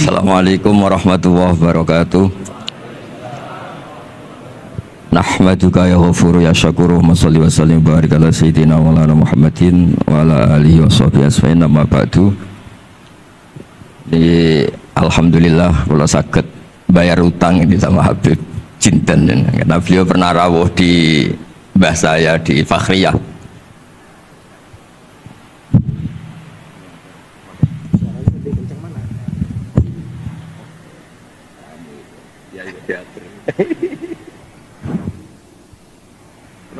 Assalamualaikum warahmatullahi wabarakatuh. Nahmaduka ya ghafuru ya syakuru wa salli wa sallim barik ala sayyidina wa ala Muhammadin wa ala alihi wa sahbihi asma'in amma ba'du. Alhamdulillah kalau sakit bayar utang ini sama Habib Jinten, karena beliau pernah rawuh di mbah saya di Fakhriyah.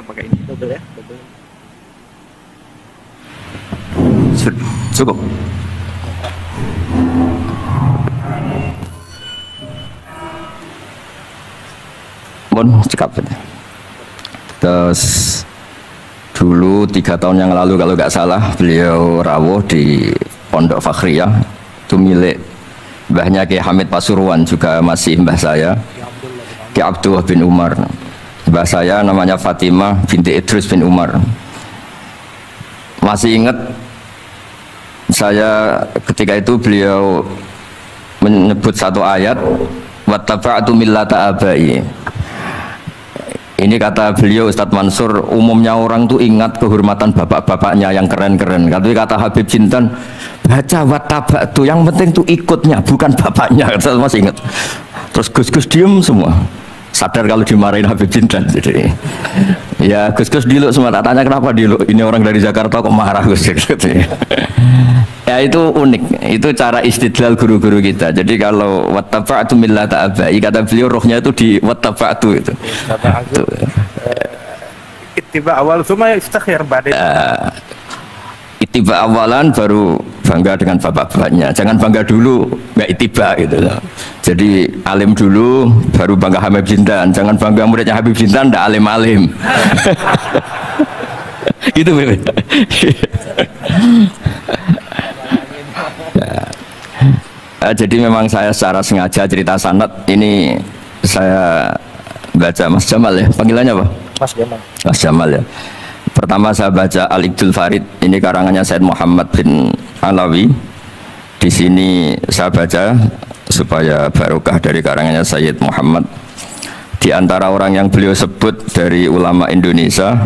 Pakai ini double ya, double. Cukup. Mohon cekap. Terus dulu 3 tahun yang lalu kalau nggak salah beliau rawuh di Pondok Fakhriyah, itu milik mbahnya Ki Hamid Pasuruan, juga masih mbah saya Ki Abdullah bin Umar. Mbah saya namanya Fatimah binti Idrus bin Umar. Masih ingat saya ketika itu beliau menyebut satu ayat, wattaba'tu millata abai. Ini kata beliau Ustadz Mansur, umumnya orang tuh ingat kehormatan bapak-bapaknya yang keren-keren. Tapi kata Habib Jinten, baca wattaba'tu, yang penting tuh ikutnya, bukan bapaknya. Saya masih ingat. Terus Gus-Gus diem semua. Sadar kalau dimarahin Habib Jinten. Jadi ya Gus-Gus diluk semua, tak tanya kenapa diluk, ini orang dari Jakarta kok marah Gus. Ya itu unik, itu cara istidlal guru-guru kita. Jadi kalau wattaba'tu millata abai, kata beliau rohnya itu di wattaba'tu itu. Ittiba awal semua istakhir badai. Ittiba awalan baru bangga dengan bapak-bapaknya, jangan bangga dulu nggak ittiba gitu. Jadi alim dulu baru bangga Habib Jinten, jangan bangga muridnya Habib Jinten ndak alim-alim. Gitu Beb. Jadi memang saya secara sengaja cerita sanad ini saya baca Mas Jamal ya, panggilannya apa? Mas Jamal. Mas Jamal ya. Pertama saya baca Al-Iqdul Farid, ini karangannya Said Muhammad bin Alawi. Di sini saya baca supaya barokah dari karangannya Sayyid Muhammad. Di antara orang yang beliau sebut dari ulama Indonesia,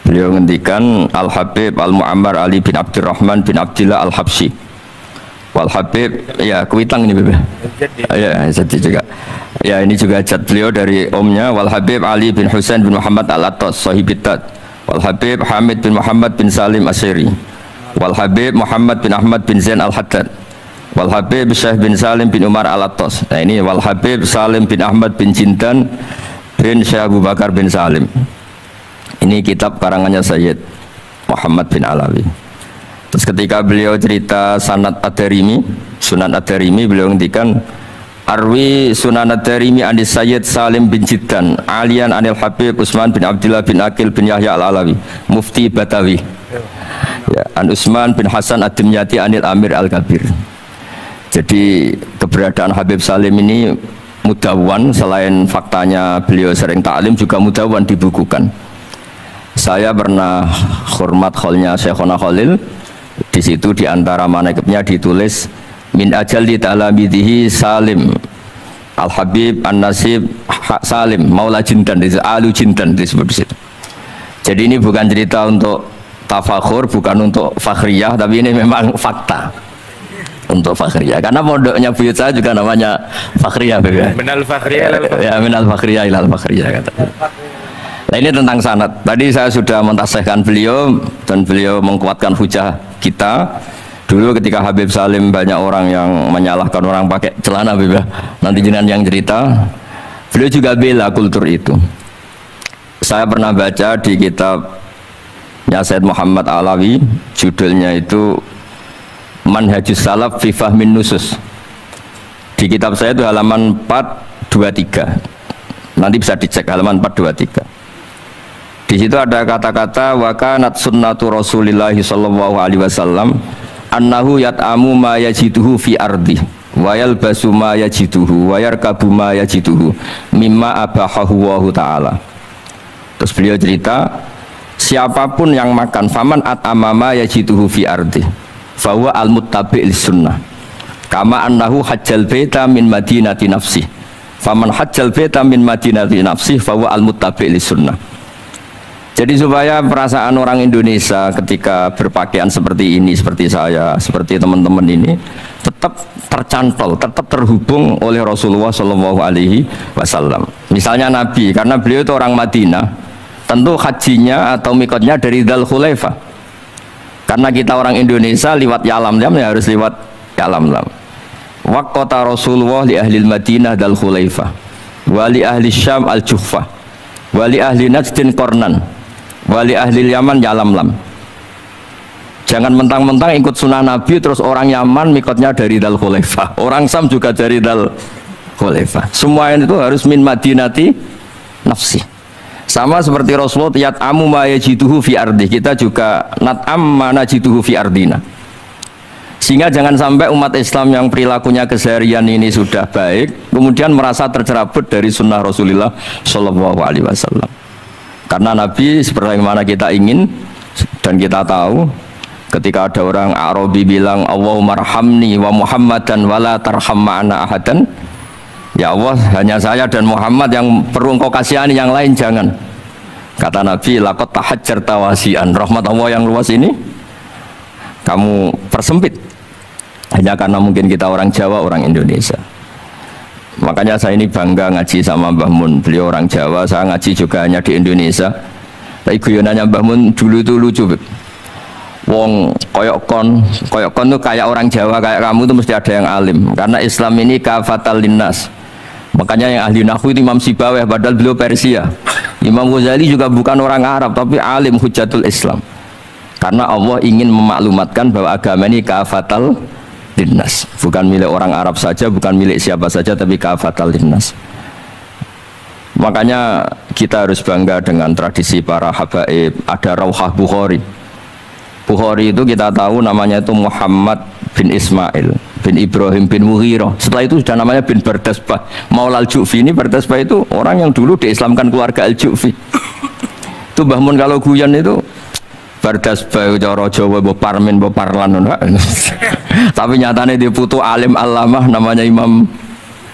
beliau ngendikan Al-Habib Al-Mu'ammar Ali bin Abdurrahman bin Abdillah Al-Habsyi. Wal Habib, ya kuitang ini Bebe. Ya, jadi juga. Ya, ini juga jad beliau dari omnya Wal Habib Ali bin Husain bin Muhammad Al-Attas Sahibitat. Wal Habib Hamid bin Muhammad bin Salim Asyiri. Wal Habib Muhammad bin Ahmad bin Zain Al-Haddad. Wal Habib Syekh bin Salim bin Umar Al-Attas. Nah ini Wal Habib Salim bin Ahmad bin Jinten bin Syekh Abu Bakar bin Salim. Ini kitab karangannya Sayyid Muhammad bin Alawi. Terus ketika beliau cerita Sanad Ad-Darimi, Sunan Ad-Darimi, beliau ngendikan Arwi Sunan Ad-Darimi anis Sayyid Salim bin Jiddan Alian anil Habib Utsman bin Abdullah bin Akil bin Yahya Al-Alawi Mufti Batawi ya, an Utsman bin Hasan Ad-Dimyati anil Amir Al-Kabir. Jadi keberadaan Habib Salim ini mudawwan, selain faktanya beliau sering ta'lim juga mudawwan dibukukan. Saya pernah hormat kholnya Syekhona Khalil. Di situ di antara manaqibnya ditulis min ajalli ta'lamidihi Salim Al-Habib An-Nasib Salim Maula Jinten, Alu Jinten disebut di situ. Jadi ini bukan cerita untuk tafakhur, bukan untuk fakhriyah, tapi ini memang fakta untuk fakhriyah. Karena pondoknya buyut saya juga namanya fakhriyah, ya. Minal fakhriyah ilal fakhriyah. Ya, minal fakhriyah ilal fakhriyah kata. Nah ini tentang sanad. Tadi saya sudah mentasihkan beliau dan beliau mengkuatkan hujah kita. Dulu ketika Habib Salim banyak orang yang menyalahkan orang pakai celana bebas. Nanti jenengan yang cerita. Beliau juga bela kultur itu. Saya pernah baca di kitabnya Said Muhammad Alawi, judulnya itu Manhajus Salaf fi Fahmin Nusus. Di kitab saya itu halaman 423. Nanti bisa dicek halaman 423. Di situ ada kata-kata wa kanat sunnatu Rasulillah sallallahu alaihi wasallam annahu yat'amu ma yajiduhu fi ardi wa yalbasu ma yajiduhu wa yarkabu ma yajiduhu mimma abahahu wa ta'ala. Terus beliau cerita siapapun yang makan faman at'ama ma yajiduhu fi ardi fahuwa al-muttabi' lis sunnah. Kama annahu hajjal baita min madinati nafsi. Faman hajjal baita min madinati nafsi fahuwa al-muttabi' li sunnah. Jadi supaya perasaan orang Indonesia ketika berpakaian seperti ini, seperti saya, seperti teman-teman ini, tetap tercantol, tetap terhubung oleh Rasulullah Shallallahu Alaihi Wasallam. Misalnya Nabi, karena beliau itu orang Madinah, tentu hajinya atau mikotnya dari Dzul Khulaifah. Karena kita orang Indonesia lewat Yalamlam ya harus lewat Yalamlam. Waqata Rasulullah li ahli Madinah Dzul Khulaifah, wa li ahli Syam al-Juhfah, wa li ahli Najdin Qarnan, wali ahli Yaman Yalamlam. Jangan mentang-mentang ikut sunnah Nabi terus orang Yaman mikotnya dari Dzul Khulaifah, orang Sam juga dari Dzul Khulaifah. Semua itu harus min madinati nafsi. Sama seperti Rasulullah yat'amu ma yajiduhu fi ardi, kita juga nat'am ma najiduhu fi ardina. Sehingga jangan sampai umat Islam yang perilakunya keseharian ini sudah baik kemudian merasa tercerabut dari sunnah Rasulullah Shallallahu Alaihi Wasallam. Karena Nabi sebagaimana kita ingin dan kita tahu, ketika ada orang Arabi bilang Allahumma arhamni wa Muhammadan wa la tarham ma'ana ahadan, ya Allah hanya saya dan Muhammad yang perlu engkau kasihani, yang lain jangan. Kata Nabi, laqad tahajjarta wasi'an, rahmat Allah yang luas ini kamu persempit hanya karena mungkin kita orang Jawa, orang Indonesia. Makanya saya ini bangga ngaji sama Mbah Mun. Beliau orang Jawa, saya ngaji juga hanya di Indonesia. Tapi guyonannya Mbah Mun dulu itu lucu. Wong koyok kon tuh kayak orang Jawa, kayak kamu tuh mesti ada yang alim. Karena Islam ini kafatal linnas. Makanya yang ahli nahwu itu Imam Sibawayh, padahal beliau Persia. Imam Ghazali juga bukan orang Arab, tapi alim hujatul Islam. Karena Allah ingin memaklumatkan bahwa agama ini kafatal linnas, bukan milik orang Arab saja, bukan milik siapa saja, tapi kafatal linnas. Makanya kita harus bangga dengan tradisi para habaib. Ada Rauhah Bukhari. Bukhari itu kita tahu namanya itu Muhammad bin Ismail bin Ibrahim bin Mughirah. Setelah itu sudah namanya bin Bardasbah. Maula al-Ju'fi, ini Bardasbah itu orang yang dulu diislamkan keluarga al-Ju'fi. Itu Mbah Mun kalau guyon itu Bardasbah cara Jawa mbok parmin mbok parlan. Tapi nyatanya dia putu alim alamah namanya Imam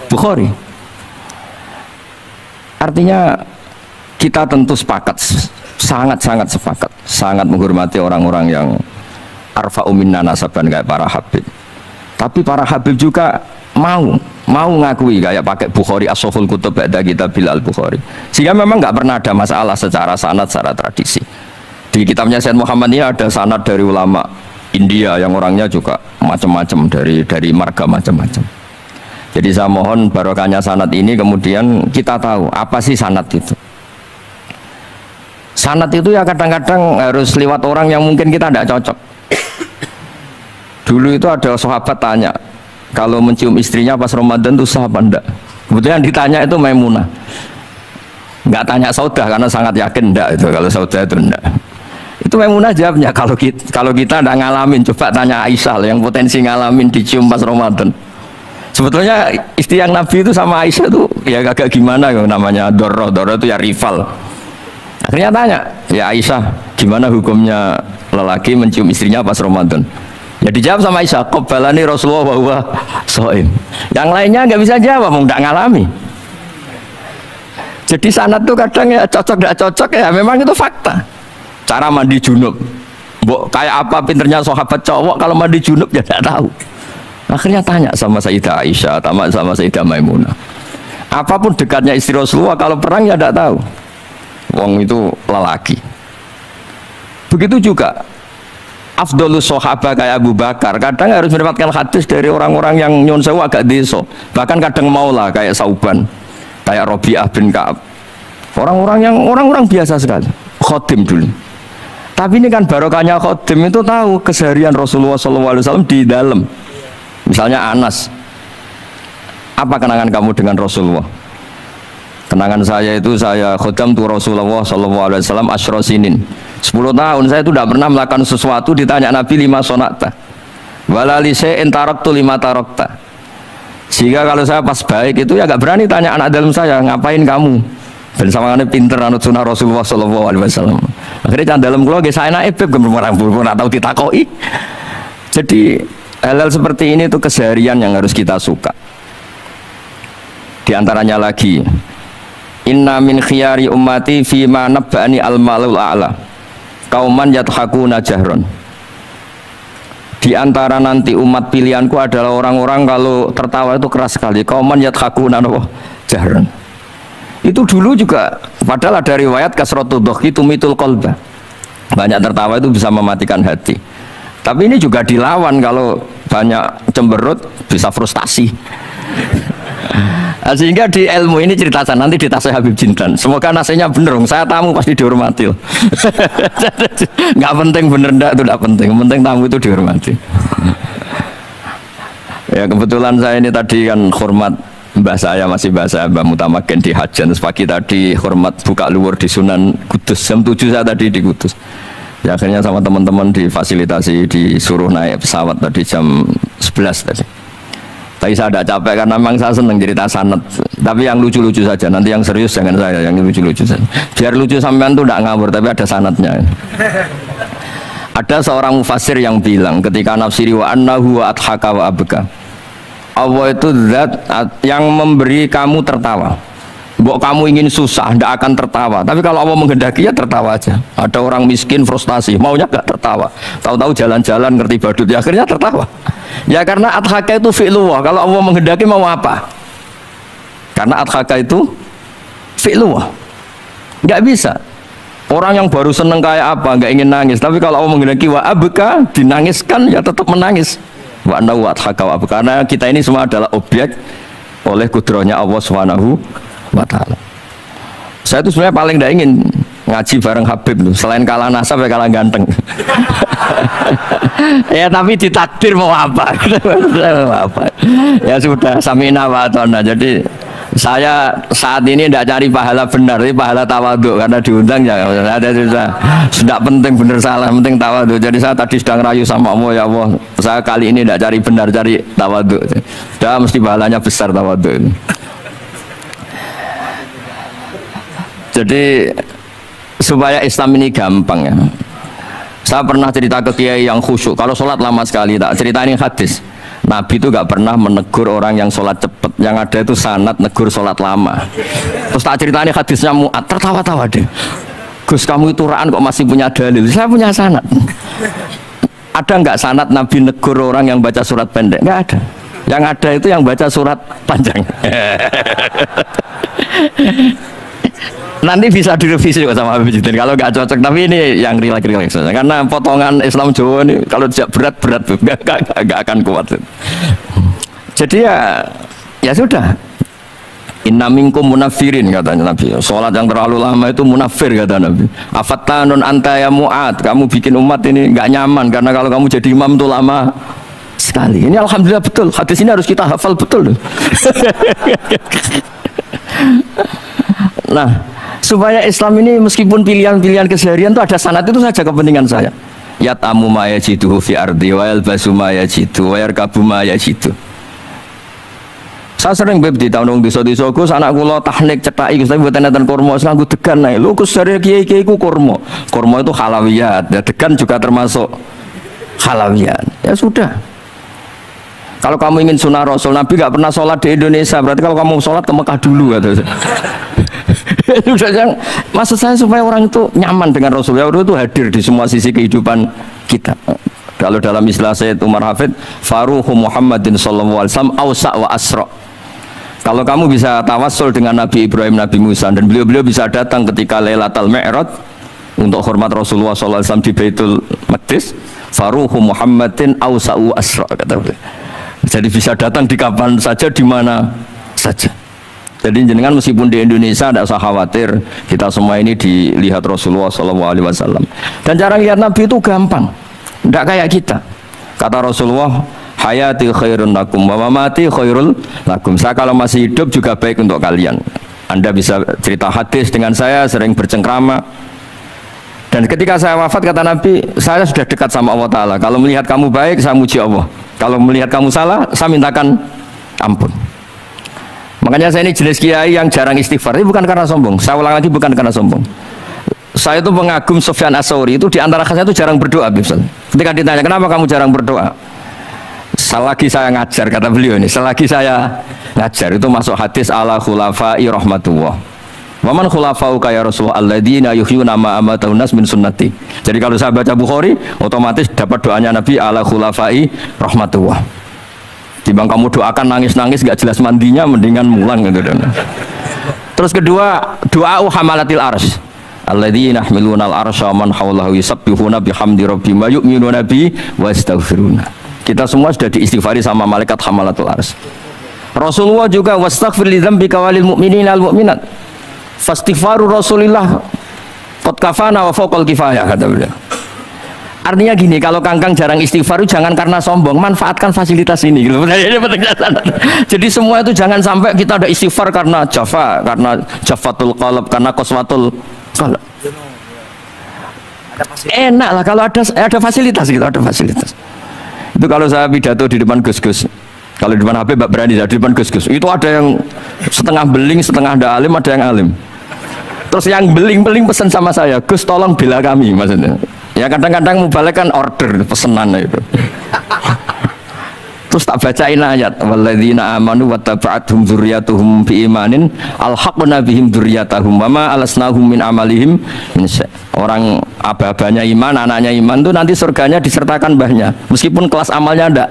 Bukhari. Artinya kita tentu sepakat, sangat-sangat sepakat, sangat menghormati orang-orang yang arfa'u minna nasaban kayak para habib. Tapi para habib juga mau ngakui kayak pakai Bukhari as-Sahihul Kutub ba'da Kitabil Al-Bukhari. Sehingga memang nggak pernah ada masalah secara sanad, secara tradisi. Di kitabnya Sayyid Muhammad ini ada sanad dari ulama India yang orangnya juga macam-macam, dari marga macam-macam. Jadi saya mohon barokahnya sanad ini kemudian kita tahu apa sih sanad itu. Sanad itu ya kadang-kadang harus lewat orang yang mungkin kita tidak cocok. Dulu itu ada sahabat tanya, kalau mencium istrinya pas Ramadan itu sah apa enggak? Kebetulan ditanya itu Maimunah. Enggak tanya Saudah karena sangat yakin enggak itu, kalau Saudah itu enggak. Itu Maimunah jawabnya, kalau kita tidak ngalamin, coba tanya Aisyah yang potensi ngalamin dicium pas Ramadan. Sebetulnya istri yang Nabi itu sama Aisyah itu ya agak gimana namanya, Doro itu ya rival. Akhirnya tanya, ya Aisyah gimana hukumnya lelaki mencium istrinya pas Ramadan? Ya dijawab sama Aisyah, qabbalani Rasulullah wa huwa shaim. Yang lainnya nggak bisa jawab, mau nggak ngalami. Jadi sanad tuh kadang ya cocok nggak cocok ya memang itu fakta. Cara mandi junub, kayak apa pinternya sahabat cowok kalau mandi junub ya tidak tahu. Akhirnya tanya sama Sayyidah Aisyah, sama Sayyidah Maimunah. Apapun dekatnya istri Rasulullah, kalau perang ya tidak tahu. Wong itu lelaki. Begitu juga afdolus sahabat kayak Abu Bakar, kadang harus mendapatkan hadis dari orang-orang yang nyon sewu agak deso. Bahkan kadang maulah kayak Sauban, kayak Robi'ah bin Ka'ab. Orang-orang biasa sekali. Khotim dulu. Tapi ini kan barokahnya khotim itu tahu keseharian Rasulullah SAW di dalam. Misalnya Anas, apa kenangan kamu dengan Rasulullah? Kenangan saya itu saya khodam tu Rasulullah SAW asyra sinin, 10 tahun saya itu tidak pernah melakukan sesuatu ditanya Nabi lima sonata walali se'in taraktu lima tarakta. Sehingga kalau saya pas baik itu ya gak berani tanya anak dalam saya, ngapain kamu? Dan sama ini pinter anut sunnah Rasulullah SAW. Akhirnya dalam keluarga saya naik beb gemar atau ditakoi. Jadi Hal-hal seperti ini itu keseharian yang harus kita suka. Di antaranya lagi, inna min khiyari ummati fima nabba'ani al-malul a'la kauman yathakuna jahron. Di antara nanti umat pilihanku adalah orang-orang kalau tertawa itu keras sekali, kauman yathakuna jahron. Itu dulu juga, padahal ada riwayat kasratu dhahki tumitul qalba. Banyak tertawa itu bisa mematikan hati. Tapi ini juga dilawan, kalau banyak cemberut bisa frustasi. Sehingga di ilmu ini cerita saya nanti di tasnya Habib Jindan. Semoga nasinya bener, saya tamu pasti dihormati. Nggak penting bener ndak itu nggak penting. Penting tamu itu dihormati. Ya kebetulan saya ini tadi kan hormat mbah saya, masih mbah saya Mbah Mutamakin di Hajan. Terus pagi tadi hormat buka luar di Sunan Kudus. Jam 7 saya tadi di Kudus. Ya akhirnya sama teman-teman difasilitasi, disuruh naik pesawat tadi jam 11 tadi. Tapi saya tidak capek karena memang saya senang cerita sanad. Tapi yang lucu-lucu saja, nanti yang serius jangan saya, yang lucu-lucu saja. Biar lucu sampean tuh tidak ngawur, tapi ada sanadnya. Ada seorang mufassir yang bilang ketika nafsiri wa annahu wa adhaka wa abka. Allah itu zat yang memberi kamu tertawa. Mbok kamu ingin susah, tidak akan tertawa. Tapi kalau Allah menghendaki ya tertawa aja. Ada orang miskin frustasi, maunya gak tertawa. Tahu-tahu jalan-jalan ngerti badut, ya akhirnya tertawa. Ya karena adhaka itu fi'lullah. Kalau Allah menghendaki mau apa? Karena adhaka itu fi'lullah. Nggak bisa. Orang yang baru seneng kayak apa, nggak ingin nangis. Tapi kalau Allah menghendaki wa abka, dinangiskan ya tetap menangis. Wa anna wa adhaka wa abka. Karena kita ini semua adalah objek oleh kudrahnya Allah Subhanahu wa ta'ala. Saya itu sebenarnya paling tidak ingin ngaji bareng Habib tuh, selain kalah nasab ya kalah ganteng. Ya tapi ditakdir mau apa? Ya sudah samina wa atona. Jadi saya saat ini tidak cari pahala benar, tapi pahala tawaduk karena diundang ya. Ada sudah penting benar salah, penting tawaduk. Jadi saya tadi sedang rayu sama Allah, ya Allah, saya kali ini tidak cari benar, cari tawaduk. Sudah mesti pahalanya besar tawaduk. Jadi supaya Islam ini gampang ya. Saya pernah cerita ke kiai yang khusyuk. Kalau sholat lama sekali, tak ceritain hadis. Nabi itu gak pernah menegur orang yang sholat cepat. Yang ada itu sanad negur sholat lama. Terus tak ceritain hadisnya Mu'ad, tertawa-tawa deh. Gus kamu itu raan kok masih punya dalil? Saya punya sanad. Ada nggak sanad Nabi negur orang yang baca surat pendek? Nggak ada. Yang ada itu yang baca surat panjang. Nanti bisa direvisi kok sama Habib Jidin kalau nggak cocok, tapi ini yang relax saja karena potongan Islam Jawa ini kalau tidak berat nggak akan kuat. Jadi ya sudah, inna minkum munafirin katanya Nabi. Sholat yang terlalu lama itu munafir kata Nabi. Afattanun anta ya Mu'ad, kamu bikin umat ini nggak nyaman karena kalau kamu jadi imam itu lama sekali. Ini alhamdulillah betul, hadis ini harus kita hafal betul. Nah, supaya Islam ini meskipun pilihan-pilihan keseharian itu ada sanad itu saja kepentingan saya. Yatamu ma yajidu fi ardi wa yalbasu ma yajidu wa yarkabu ma yajidu. Saya sering beb di tahun desa-desa Gus anak kula tahnik cethaki Gus tapi mboten enten kurma nganggo degan ae. Lho Gus dari kiai-kiai ku kurma. Kurma itu halawiyat, ya degan juga termasuk halawiyat. Ya sudah. Kalau kamu ingin sunnah Rasul, Nabi gak pernah sholat di Indonesia, berarti kalau kamu sholat ke Mekah dulu kata. Maksud saya supaya orang itu nyaman dengan Rasul, ya itu hadir di semua sisi kehidupan kita. Kalau dalam istilah Sayyid Umar Hafid, Faruhu Muhammadin sallallahu alaihi wasallam awsa' wa asra'. Kalau kamu bisa tawassul dengan Nabi Ibrahim, Nabi Musa, dan beliau-beliau bisa datang ketika Lailatul Mi'raj untuk hormat Rasulullah sallallahu alaihi wasallam di Baitul Maqdis, Faruhu Muhammadin awsa' wa asra' kata beliau. Jadi bisa datang di kapan saja, di mana saja. Jadi jenengan meskipun di Indonesia tidak usah khawatir, kita semua ini dilihat Rasulullah SAW. Dan cara lihat Nabi itu gampang, tidak kayak kita. Kata Rasulullah, hayati khairun lakum wa mamati khairul lakum. Saya kalau masih hidup juga baik untuk kalian. Anda bisa cerita hadis dengan saya, sering bercengkrama. Dan ketika saya wafat kata Nabi, saya sudah dekat sama Allah Ta'ala. Kalau melihat kamu baik, saya muji Allah. Kalau melihat kamu salah, saya mintakan ampun. Makanya saya ini jenis kiai yang jarang istighfar. Ini bukan karena sombong. Saya ulang lagi, bukan karena sombong. Saya itu pengagum Sufyan Ats-Tsauri. Itu di antara khasnya itu jarang berdoa. Ketika ditanya, kenapa kamu jarang berdoa? selagi saya ngajar, kata beliau ini, selagi saya ngajar itu masuk hadis ala khulafai rahmatullah. Waman khulafau kaya Rasulullah alladzina yuhyuna ma amatun nas min sunnati. Jadi kalau saya baca Bukhari, otomatis dapat doanya Nabi ala khulafai rahmatullah. Timbang kamu doakan nangis-nangis gak jelas mandinya, mendingan mulang gitu. Terus kedua, doa hamalatil arsy. Alladzina yahmiluna al-arsya man haulahu yusabbihuna bihamdi rabbihim wa yu'minuna bi wa yastaghfiruna. Kita semua sudah diistighfari sama malaikat hamalatul arsy. Rasulullah juga wastaghfir li dzambika walil mu'minina wal mu'minat. Fastighfaru Rasulillah qad kafana wa fawqal kifayah, kata beliau. Artinya gini, kalau kangkang jarang istighfar jangan karena sombong, manfaatkan fasilitas ini gitu. Jadi semua itu jangan sampai kita ada istighfar karena jafatul qalb, karena qaswatul qalb. Enak lah kalau ada fasilitas gitu, ada fasilitas. Itu kalau saya pidato di depan Gus-Gus. Kalau di depan Habib Mbak berani, di depan Gus-Gus. Itu ada yang setengah beling, setengah ada alim, ada yang alim. Terus yang beling-beling pesan sama saya, Gus tolong bela kami maksudnya. Ya kadang-kadang mubalek kan order pesenan itu. Terus tak bacain ayat walladzina amanu wattaba'athum dzurriyyatuhum biimanin alhaqna bihim dzurriyyatahum wama alasnahum min amalihim min syai'. Orang aba-abanya iman, anaknya iman itu nanti surganya disertakan mbahnya meskipun kelas amalnya ndak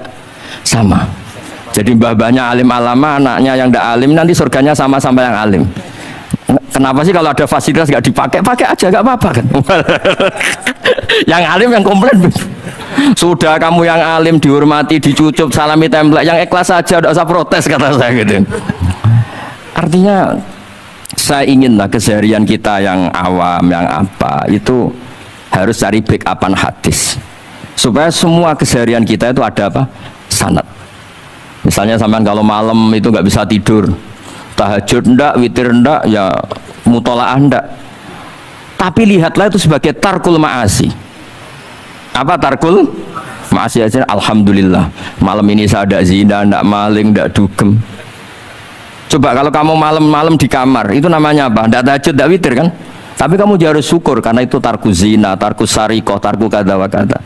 sama. Jadi mbah-mbahnya alim alama, anaknya yang ndak alim nanti surganya sama-sama yang alim. Kenapa sih kalau ada fasilitas nggak dipakai? Pakai aja, nggak apa-apa kan? Yang alim yang komplain. Sudah kamu yang alim dihormati, dicucup, salami template, yang ikhlas saja, tidak usah protes kata saya gitu. Artinya saya inginlah keseharian kita yang awam, yang apa itu harus cari backupan hadis supaya semua keseharian kita itu ada apa? Sanad. Misalnya sampean kalau malam itu nggak bisa tidur, tahajud ndak, witir ndak, ya mutolaah ndak. Tapi lihatlah itu sebagai tarkul ma'asi. Apa tarkul ma'asi aja? Alhamdulillah malam ini saya ndak zina, ndak maling, ndak dugem. Coba kalau kamu malam-malam di kamar, itu namanya apa? Ndak tahajud, ndak witir kan? Tapi kamu harus syukur karena itu tarku zina, tarku sarikoh, tarku kada wa kada.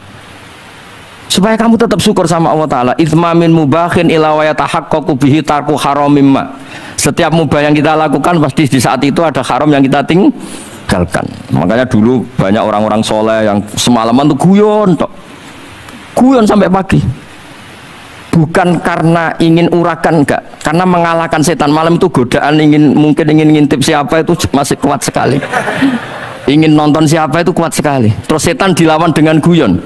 Supaya kamu tetap syukur sama Allah Ta'ala. Itsmamin mubakhin ila wa yatahaqqaqu bihi tarku haramim ma. Setiap mubah yang kita lakukan pasti di saat itu ada haram yang kita tinggalkan. Makanya dulu banyak orang-orang soleh yang semalaman tuh guyon sampai pagi. Bukan karena ingin urakan, enggak, karena mengalahkan setan. Malam itu godaan mungkin ingin ngintip siapa itu masih kuat sekali. Ingin nonton siapa itu kuat sekali. Terus setan dilawan dengan guyon.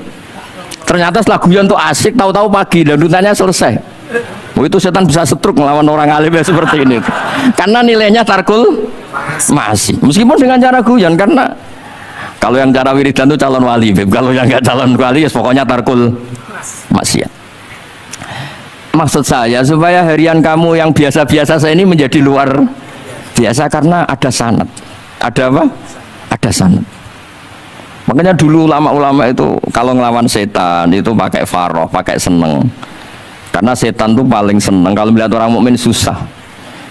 Ternyata setelah guyon tuh asik, tahu-tahu pagi dan dutannya selesai. Oh, itu setan bisa setruk melawan orang alim yang seperti ini. Karena nilainya tarkul masih. Meskipun dengan cara guyon, karena kalau yang cara wiridan itu calon wali, kalau yang nggak calon wali, ya pokoknya tarkul maksiat. Maksud saya supaya harian kamu yang biasa-biasa saya ini menjadi luar biasa karena ada sanad. Ada apa? Ada sanad. Makanya dulu ulama-ulama itu kalau ngelawan setan itu pakai faroh, pakai seneng. Karena setan itu paling seneng kalau melihat orang mukmin susah.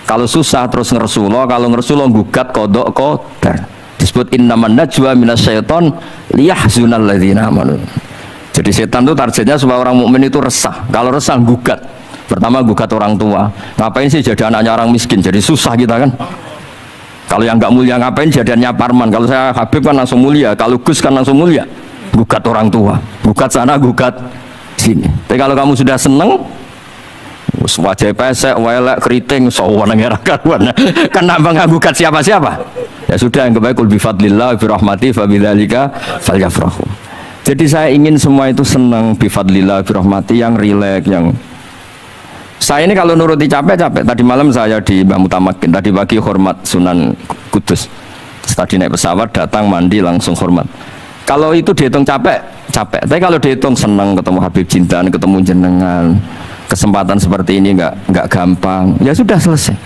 Kalau susah terus ngersuloh, kalau ngersuloh gugat kodok qadar. Disebut innaman najwa minasyaiton liyahzunal ladzina amanu. Jadi setan itu targetnya supaya orang mukmin itu resah. Kalau resah gugat. Pertama gugat orang tua. Ngapain sih jadi anaknya orang miskin? Jadi susah kita kan. Kalau yang nggak mulia ngapain jadiannya Parman? Kalau saya Habib kan langsung mulia, kalau Gus kan langsung mulia. Gugat orang tua, gugat sana, gugat sini. Tapi kalau kamu sudah seneng, wajah pesek, welek, keriting, sawan ngerah karuan. Kan nambah nggak gugat siapa-siapa. Ya sudah yang kebaik kul bifadlillah bi rahmati fa bidzalika falyafrahu. Jadi saya ingin semua itu senang bifadlillah bi rahmati, yang rileks, yang saya ini kalau nuruti capek-capek. Tadi malam saya di Mbah Mutamakin, tadi pagi hormat Sunan Kudus. Tadi naik pesawat, datang mandi langsung hormat. Kalau itu dihitung capek, capek. Tapi kalau dihitung senang ketemu Habib Jintan, ketemu jenengan, kesempatan seperti ini nggak gampang. Ya sudah selesai.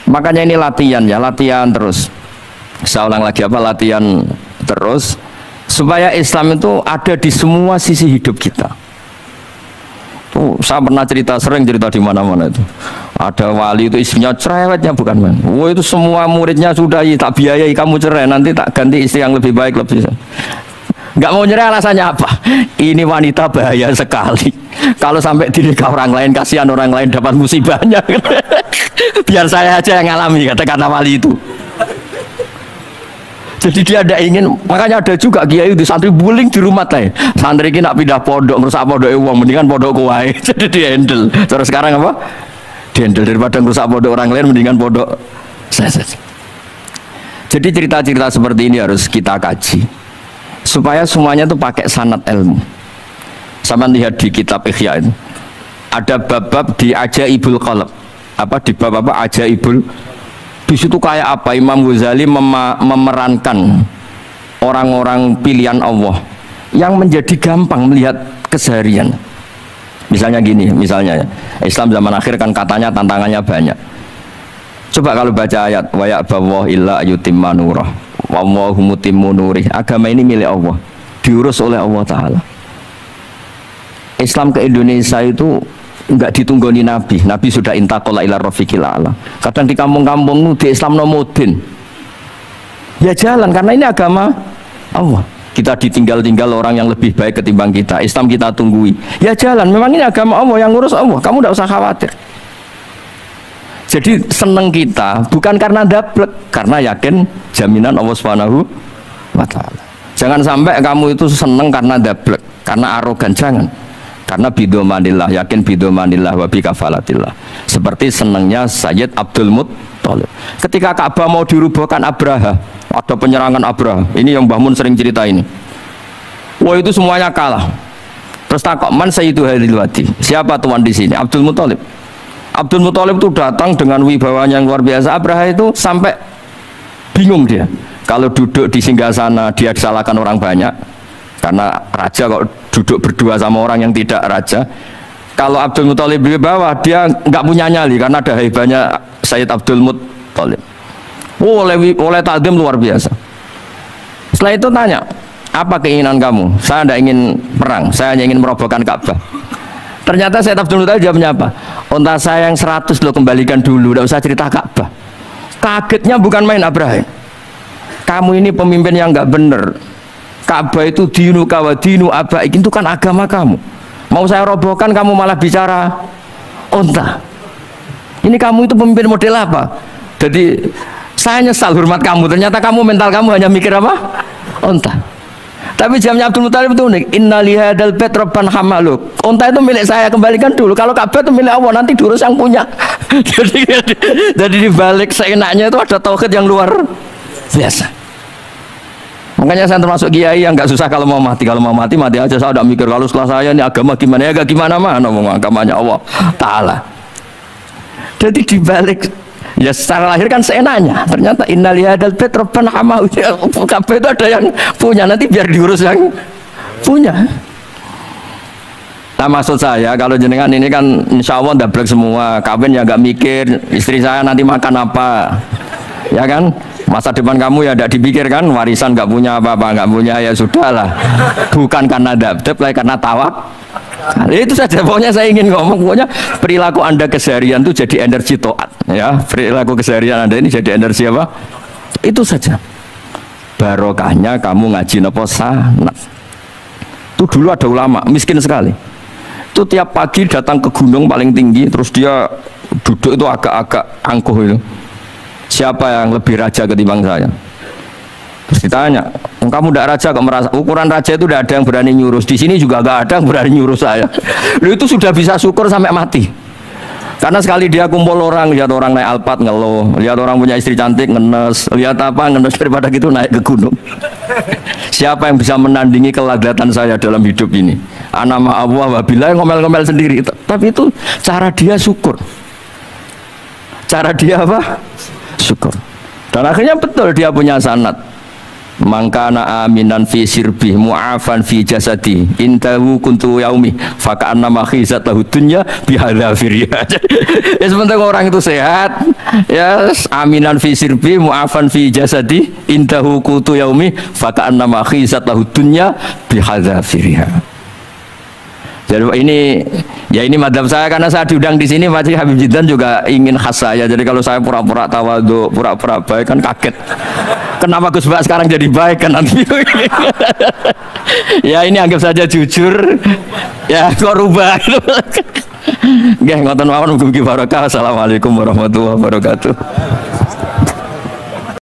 Makanya ini latihan ya, latihan terus. Saya ulang lagi apa? Latihan terus supaya Islam itu ada di semua sisi hidup kita. Tuh, saya pernah sering cerita di mana-mana itu. Ada wali itu istrinya cerewetnya bukan main. Oh, itu semua muridnya sudah tak biayai kamu cerai, nanti tak ganti istri yang lebih baik lebih. Nggak mau nyerah alasannya apa? Ini wanita bahaya sekali. Kalau sampai dinikah orang lain, kasihan orang lain dapat musibahnya. Biar saya aja yang ngalami, kata wali itu. Jadi dia ada ingin, makanya ada juga kiai itu santri buling di rumah teh. Santri ini nak pindah pondok, merusak pondok uang, mendingan pondok kuai. Jadi dia handle. Terus sekarang apa? Dia handle daripada merusak pondok orang lain, mendingan pondok saya saja. Jadi cerita-cerita seperti ini harus kita kaji supaya semuanya itu pakai sanad ilmu. Sama lihat di kitab Ihya itu ada bab-bab di Ajaibul Qalb. Apa di bab apa Ajaibul? Di situ kayak apa Imam Ghazali memerankan orang-orang pilihan Allah yang menjadi gampang melihat keseharian. Misalnya gini, misalnya Islam zaman akhir kan katanya tantangannya banyak. Coba kalau baca ayat wa ya'ballahu illa yutimma nurah wallahu mutimmu nurih. Agama ini milik Allah, diurus oleh Allah Ta'ala. Islam ke Indonesia itu enggak ditunggoni Nabi. Nabi sudah intaqala ila rafiqil a'la. Kadang di kampung-kampung di Islam nomodin. Ya jalan karena ini agama Allah. Kita ditinggal-tinggal orang yang lebih baik ketimbang kita. Islam kita tunggui. Ya jalan, memang ini agama Allah yang ngurus Allah. Kamu enggak usah khawatir. Jadi seneng kita bukan karena dablek, karena yakin jaminan Allah Subhanahu wa Ta'ala. Jangan sampai kamu itu seneng karena dablek, karena arogan, jangan. Karena bidomanillah, yakin bidomanillah wa bikafalatillah. Seperti senengnya Sayyid Abdul Muttalib. Ketika Ka'bah mau dirubuhkan Abraha, ada penyerangan Abraha. Ini yang Mbah Mun sering cerita ini. Wah itu semuanya kalah. Terus takok man sayyidu hadhil wadi. Siapa tuan di sini? Abdul Muttalib. Abdul Muttalib itu datang dengan wibawanya yang luar biasa. Abraha itu sampai bingung dia. Kalau duduk di singgasana dia disalahkan orang banyak. Karena raja kok duduk berdua sama orang yang tidak raja. Kalau Abdul Muttalib di bawah dia nggak punya nyali karena ada hebatnya Sayyid Abdul Muttalib. Oleh takdim luar biasa. Setelah itu tanya, apa keinginan kamu? Saya tidak ingin perang, saya hanya ingin merobohkan Ka'bah. Ternyata Sayyid Abdul Muttalib jawabnya apa? Unta saya yang 100 lo kembalikan dulu, tidak usah cerita Ka'bah. Kagetnya bukan main Abraham. Kamu ini pemimpin yang nggak bener. Ka'bah itu dinu kawa dinu abaik, itu kan agama kamu. Mau saya robohkan kamu malah bicara unta. Ini kamu itu pemimpin model apa? Jadi saya nyesal hormat kamu. Ternyata kamu mental kamu hanya mikir apa? Unta. Tapi jamnya Abdul Muttalib itu unik. Inna lihadal bet robban hamaluk. Unta itu milik saya, kembalikan dulu. Kalau Ka'bah itu milik Allah, nanti diurus yang punya. jadi di balik seenaknya itu ada tauhid yang luar biasa. Makanya saya termasuk kiai yang nggak susah kalau mau mati. Kalau mau mati, mati aja. Saya udah mikir kalau setelah saya ini agama gimana ya, gak gimana mana ngomong agamanya Allah Ta'ala. Jadi di balik ya secara lahir kan seenaknya. Ternyata innalihadal bet robban hamaluk. Ka'bah itu ada yang punya, nanti biar diurus yang punya. Nah maksud saya kalau jenengan ini kan insya Allah dablek semua, kawin ya nggak mikir istri saya nanti makan apa, ya kan? Masa depan kamu ya tidak dipikirkan, warisan nggak punya apa-apa, nggak punya ya sudahlah. Bukan karena dablek, karena tawak. Nah, itu saja pokoknya saya ingin ngomong, pokoknya perilaku Anda keseharian itu jadi energi toat, ya. Perilaku keseharian Anda ini jadi energi apa? Itu saja. Barokahnya kamu ngaji nopo sanad. Itu dulu ada ulama miskin sekali. Itu tiap pagi datang ke gunung paling tinggi, terus dia duduk itu agak-agak angkuh itu. Siapa yang lebih raja ketimbang saya? Terus ditanya, kamu tidak raja kok merasa? Ukuran raja itu tidak ada yang berani nyurus. Di sini juga nggak ada yang berani nyurus saya. Lu itu sudah bisa syukur sampai mati. Karena sekali dia kumpul orang, lihat orang naik Alphard ngeluh, lihat orang punya istri cantik ngenes, lihat apa ngenes daripada gitu naik ke gunung. Siapa yang bisa menandingi kelaglatan saya dalam hidup ini? Ana ma'allah wabillah ngomel-ngomel sendiri. Tapi itu cara dia syukur. Cara dia apa? Syukur. Dan akhirnya betul dia punya sanad. Mangkana aminan fi sirbih mu'afan fi jasadi intahu kuntu yaumi faka'anna ma khizat lahu dunya bihadzafiriya. Ya sebentar orang itu sehat ya, aminan fi sirbih mu'afan fi jasadi intahu kuntu yaumi faka'anna ma khizat lahu dunya bihadzafiriya. Jadi ini madhab saya, karena saya diundang di sini Pak Habib Jidan juga ingin khas saya. Jadi kalau saya pura-pura tawadhu, pura-pura baik kan kaget. Kenapa Gus Bak sekarang jadi baik kan nanti? Ya ini anggap saja jujur. Ya kok rubah. Nggih ngoten mawon mugi-mugi barokah. Assalamualaikum warahmatullahi wabarakatuh.